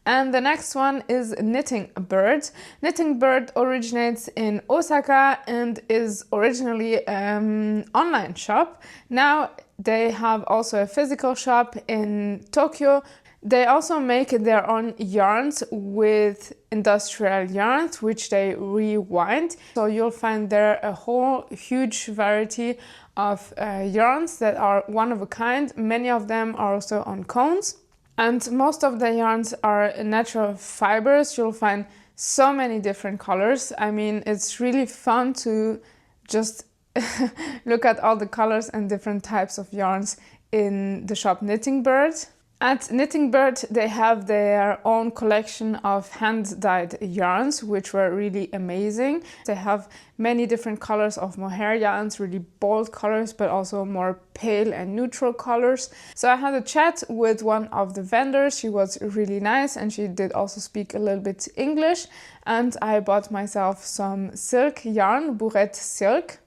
And the next one is Knitting Bird. Knitting Bird originates in Osaka and is originally an online shop. Now they have also a physical shop in Tokyo. They also make their own yarns with industrial yarns, which they rewind. So you'll find there a whole huge variety of yarns that are one of a kind. Many of them are also on cones. And most of the yarns are natural fibers. You'll find so many different colors. I mean, it's really fun to just look at all the colors and different types of yarns in the shop Knitting Bird. At Knitting Bird, they have their own collection of hand-dyed yarns, which were really amazing. They have many different colors of mohair yarns, really bold colors, but also more pale and neutral colors. So I had a chat with one of the vendors. She was really nice and she did also speak a little bit English. And I bought myself some silk yarn, Bourette silk.